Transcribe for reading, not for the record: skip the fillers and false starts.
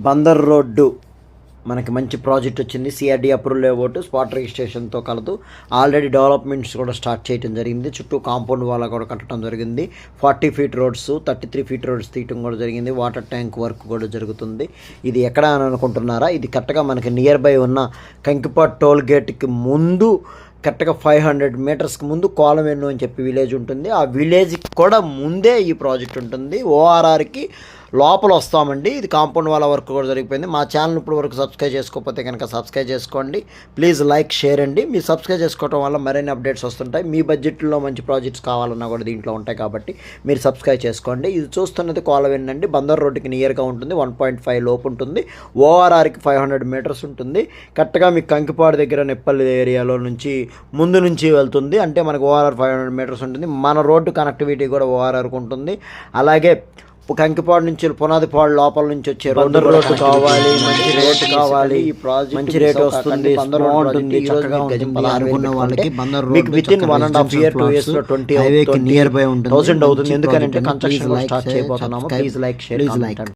Bandar road మనకి మంచి project వచ్చింది. సిఆర్డీ అప్రూవల్ లేఅవుట్ స్పాట్ రిజిస్ట్రేషన్తో కలదు. ఆల్రెడీ డెవలప్మెంట్స్ కూడా స్టార్ట్ చేయడం జరిగింది. చుట్టూ కాంపౌండ్ వాళ్ళ కూడా కట్టడం జరిగింది. 40 ఫీట్ రోడ్స్ 33 ఫీట్ రోడ్స్ తీయటం కూడా జరిగింది. వాటర్ ట్యాంక్ వర్క్ కూడా జరుగుతుంది. ఇది ఎక్కడ అని అనుకుంటున్నారా? ఇది కరెక్ట్గా మనకి నియర్ బై ఉన్న కంకిపాడ్ టోల్ గేట్కి ముందు కరెక్ట్గా 500 మీటర్స్కి ముందు కోలవెన్ను అని చెప్పి విలేజ్ ఉంటుంది. ఆ విలేజ్కి కూడా ముందే ఈ ప్రాజెక్ట్ ఉంటుంది. ఓఆర్ఆర్కి లోపల వస్తామండి. ఇది కాంపౌండ్ వాళ్ళ వర్క్ కూడా జరిగిపోయింది. మా ఛానల్ ఇప్పుడు వరకు సబ్స్క్రైబ్ చేసుకోకపోతే కనుక సబ్స్క్రైబ్ చేసుకోండి. ప్లీజ్ లైక్ షేర్ అండి. మీరు సబ్స్క్రైబ్ చేసుకోవడం వల్ల మరిన్ని అప్డేట్స్ వస్తుంటాయి. మీ బడ్జెట్లో మంచి ప్రాజెక్ట్స్ కావాలన్నా కూడా దీంట్లో ఉంటాయి కాబట్టి మీరు సబ్స్క్రైబ్ చేసుకోండి. ఇది చూస్తున్నది కోలవెన్ అండి. బందర్ రోడ్డుకి నియర్గా ఉంటుంది. 1.5 లోపు ఉంటుంది. ఓఆర్ఆర్కి 500 మీటర్స్ ఉంటుంది. కరెక్ట్గా మీకు కంకిపాడు దగ్గర నెప్పల్లి ఏరియాలో నుంచి ముందు నుంచి వెళ్తుంది. అంటే మనకు ఓఆర్ఆర్ 500 మీటర్స్ ఉంటుంది. మన రోడ్డు కనెక్టివిటీ కూడా ఓఆర్ఆర్కి ఉంటుంది. అలాగే కంకిపాడు నుంచి పునాదిపాడు లోపల నుంచి వచ్చే రోడ్డు కావాలి, మంచి రేట్ కావాలి, ఈ ప్రాజెక్ట్ మంచి రేట్ వస్తుంది, బాగుంటుంది, చక్కగా అనుకున్న వాళ్ళకి మీకు విత్ ఇన్ 1.5 year 2 years లో 20 నియర్ బై ఉంటుంది 1000 అవుతుంది. ఎందుకంటే కన్స్ట్రక్షన్ స్టార్ట్ చేయబోతున్నాము. Please like share.